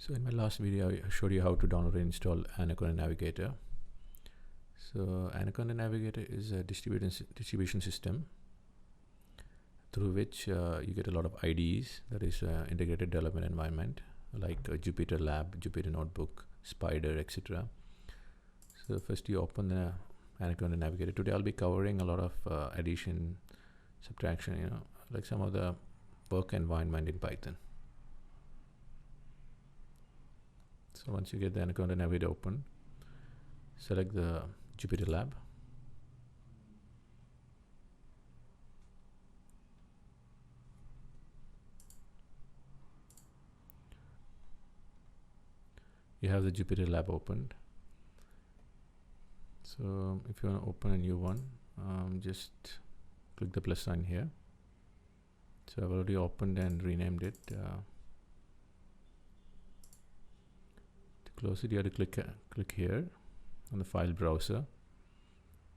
So in my last video, I showed you how to download and install Anaconda Navigator. So Anaconda Navigator is a distribution system through which you get a lot of IDEs, that is integrated development environment, like Jupyter Lab, Jupyter Notebook, Spider, etc. So first you open the Anaconda Navigator. Today I'll be covering a lot of addition, subtraction, like some of the work environment in Python. So once you get the Anaconda Navigator open, select the Jupyter Lab. You have the Jupyter Lab opened. So if you want to open a new one, just click the plus sign here. So I've already opened and renamed it. To close it, you have to click here on the file browser.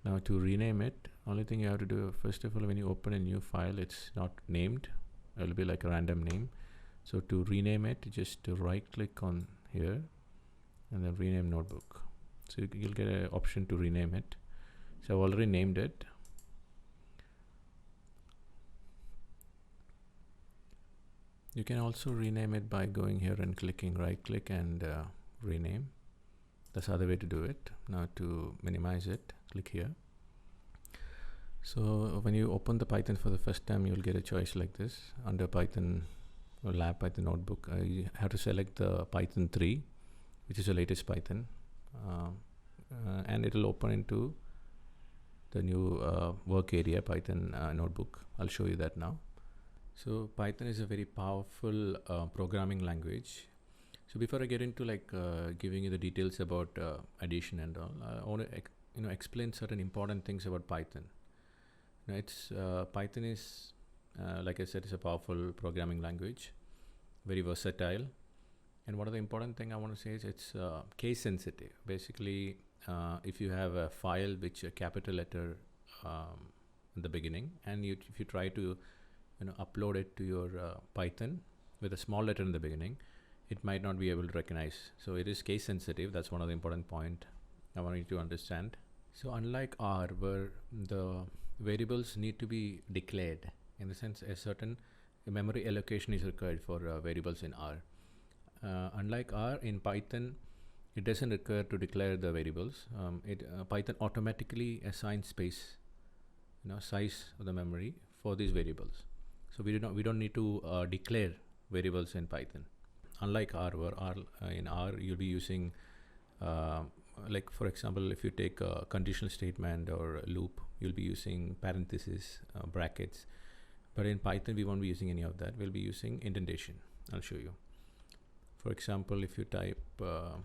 Now to rename it, only thing you have to do, first of all, when you open a new file, it's not named. It will be like a random name. So to rename it, just to right click on here and then rename notebook. So you'll get an option to rename it. So I've already named it. You can also rename it by going here and clicking right click and rename. That's the other way to do it. Now to minimize it, click here. So when you open the Python for the first time, you'll get a choice like this. Under Python or Lab Python Notebook, you have to select the Python 3, which is the latest Python. And it will open into the new work area, Python Notebook. I'll show you that now. So Python is a very powerful programming language. So before I get into giving you the details about addition and all, I want to explain certain important things about Python. Python is, like I said, is a powerful programming language, very versatile. And one of the important thing I want to say is it's case sensitive. Basically, if you have a file which a capital letter in the beginning, and if you try to upload it to your Python with a small letter in the beginning, it might not be able to recognize. So it is case sensitive. That's one of the important point I want you to understand. So unlike R, where the variables need to be declared, in the sense a certain memory allocation is required for variables in R. Unlike R, in Python, it doesn't require to declare the variables. Python automatically assigns space, size of the memory for these variables. So we don't need to declare variables in Python. Unlike R, where in R you'll be using, like for example, if you take a conditional statement or a loop, you'll be using parentheses, brackets. But in Python, we won't be using any of that. We'll be using indentation. I'll show you. For example, if you type for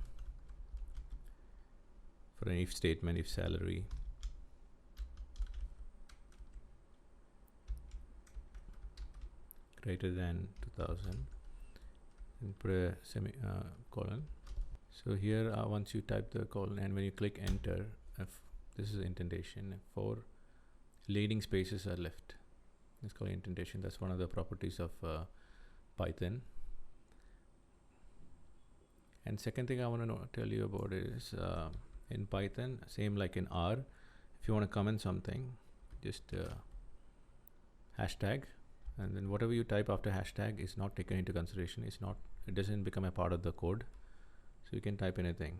an if statement, if salary greater than 2000, and put a semicolon. So here once you type the colon, and when you click enter, this is indentation. 4 leading spaces are left. It's called indentation. That's one of the properties of Python. And second thing I want to tell you about is in Python, same like in R, if you want to comment something, just hashtag, and then whatever you type after hashtag is not taken into consideration. It doesn't become a part of the code. So you can type anything.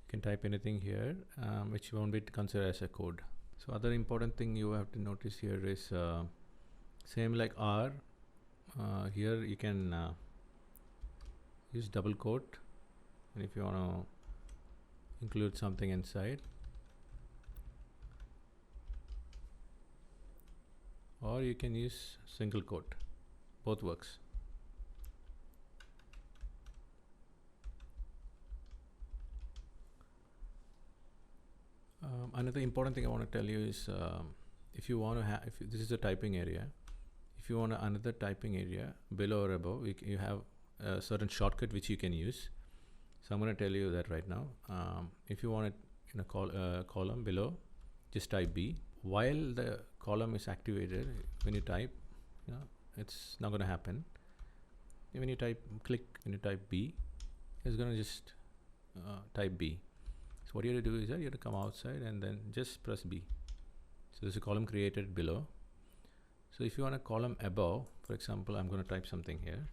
You can type anything here, which won't be considered as a code. So other important thing you have to notice here is same like R. Here you can use double quote, and if you want to include something inside, or you can use single quote. Both works. Another important thing I want to tell you is if you want to have, this is the typing area. If you want another typing area below or above, you have a certain shortcut which you can use. So I'm going to tell you that right now. If you want it in a column below, just type B. While the column is activated, when you type, it's not going to happen. When you type B, it's going to just type B. So what you have to do is that you have to come outside and then just press B. So there's a column created below. So if you want a column above, for example, I'm going to type something here.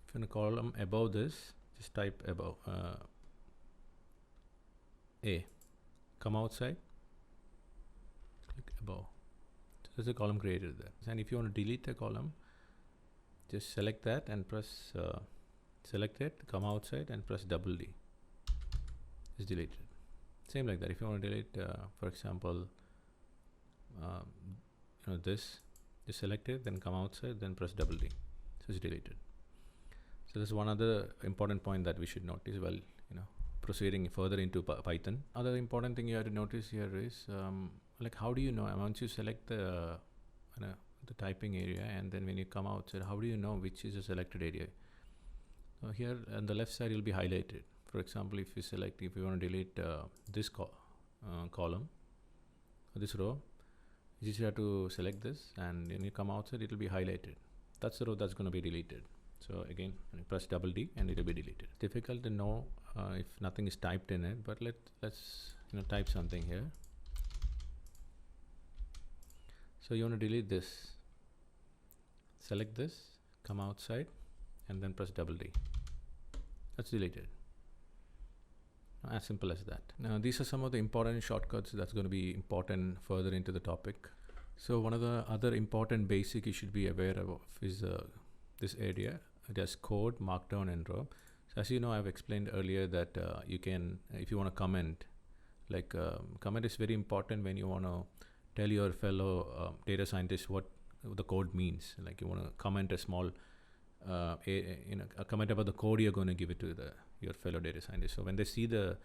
If you want a column above this, just type above A. Come outside, click above. So there's a column created there. And if you want to delete a column, just select that and press select it, come outside and press double D. It's deleted. Same like that. If you want to delete, for example, this, just select it, then come outside, then press double D. So it's deleted. So there's one other important point that we should notice while proceeding further into Python. Other important thing you have to notice here is like how do you know once you select the typing area, and then when you come outside, how do you know which is a selected area? So here on the left side it will be highlighted. For example, if you want to delete this column, this row, you just have to select this, and when you come outside it will be highlighted. That's the row that's going to be deleted. So again, press double D and it will be deleted. It's difficult to know if nothing is typed in it, but let's type something here. So you want to delete this, select this, come outside, and then press double D. That's deleted. As simple as that. Now these are some of the important shortcuts that's going to be important further into the topic. So one of the other important basic you should be aware of is this area. It has code, markdown, and raw. So as you know, I've explained earlier that you can, if you want to comment, comment is very important when you want to tell your fellow data scientists what the code means. Like you want to comment a small, a comment about the code you're going to give it to your fellow data scientists. So when they see the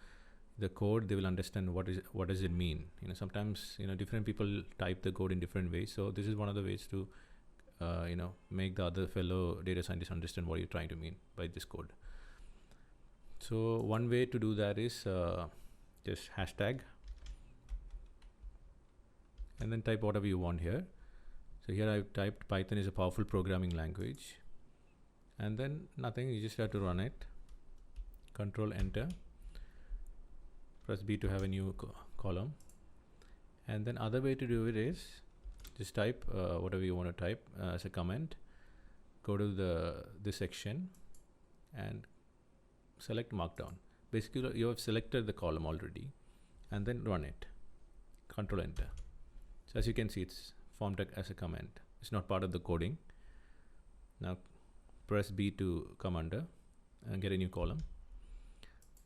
code, they will understand what does it mean. Sometimes different people type the code in different ways. So this is one of the ways to make the other fellow data scientists understand what you're trying to mean by this code. So one way to do that is just hashtag and then type whatever you want here. So here I've typed Python is a powerful programming language, and then nothing, you just have to run it. Control Enter, press B to have a new column, and then other way to do it is just type whatever you want to type as a comment. Go to this section and select markdown. Basically you have selected the column already, and then run it. Control Enter. So as you can see, it's formed as a comment. It's not part of the coding. Now press B to come under and get a new column.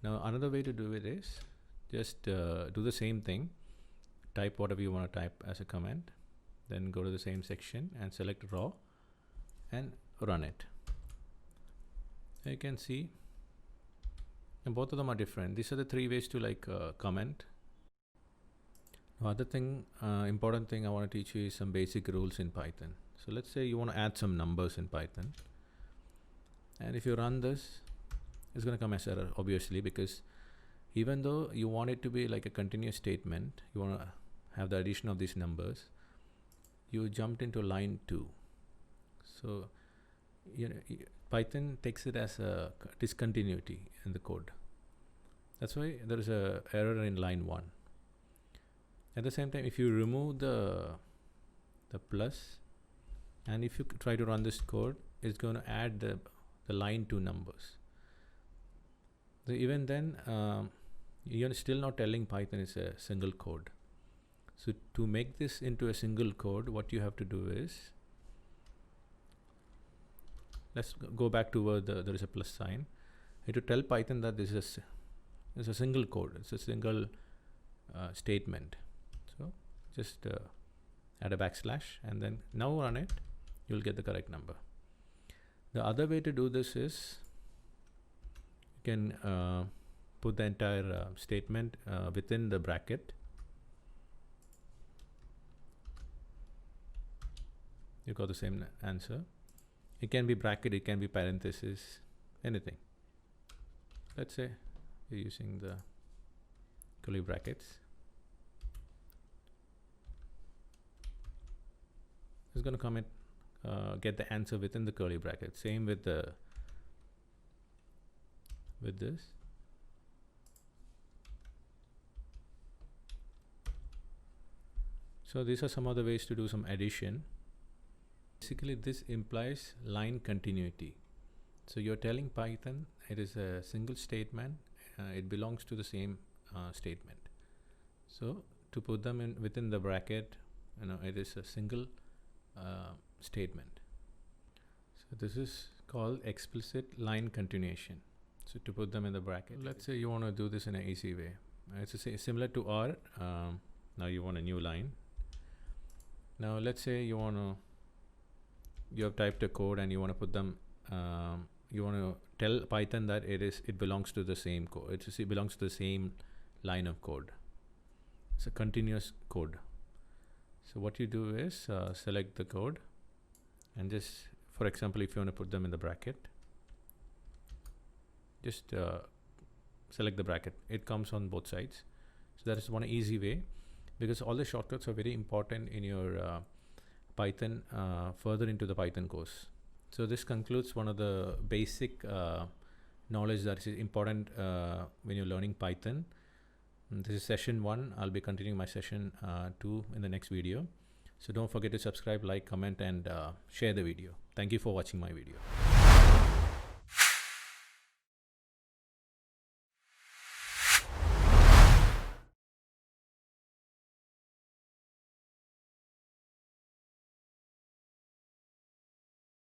Now another way to do it is just do the same thing. Type whatever you want to type as a comment, then go to the same section and select raw and run it. You can see, and both of them are different. These are the three ways to comment. Now, other thing, important thing I want to teach you is some basic rules in Python. So let's say you want to add some numbers in Python, and if you run this, it's going to come as error, obviously, because even though you want it to be like a continuous statement, you want to have the addition of these numbers, you jumped into line 2. So Python takes it as a discontinuity in the code. That's why there is a error in line 1. At the same time, if you remove the plus, and if you try to run this code, it's going to add the line 2 numbers. So even then, you're still not telling Python is a single code. So to make this into a single code, what you have to do is, let's go back to where there is a plus sign. You have to tell Python that this is a single code. It's a single statement. So just add a backslash and then now run it. You'll get the correct number. The other way to do this is you can put the entire statement within the bracket. You got the same answer. It can be bracket, it can be parenthesis, anything. Let's say you're using the curly brackets. It's going to come and get the answer within the curly bracket. Same with this. So these are some of the ways to do some addition. Basically, this implies line continuity. So you're telling Python it is a single statement. It belongs to the same statement. So to put them in within the bracket, it is a single statement. So this is called explicit line continuation. So to put them in the bracket, let's say you want to do this in an easy way. It's similar to R. Now you want a new line. Now let's say you have typed a code and you want to put them. You want to tell Python that it belongs to the same code. It belongs to the same line of code. It's a continuous code. So what you do is select the code and just, for example, if you want to put them in the bracket, just select the bracket. It comes on both sides. So that is one easy way, because all the shortcuts are very important in your Python, further into the Python course. So this concludes one of the basic knowledge that is important when you're learning Python. This is session 1. I'll be continuing my session 2 in the next video. So don't forget to subscribe, like, comment, and share the video. Thank you for watching my video.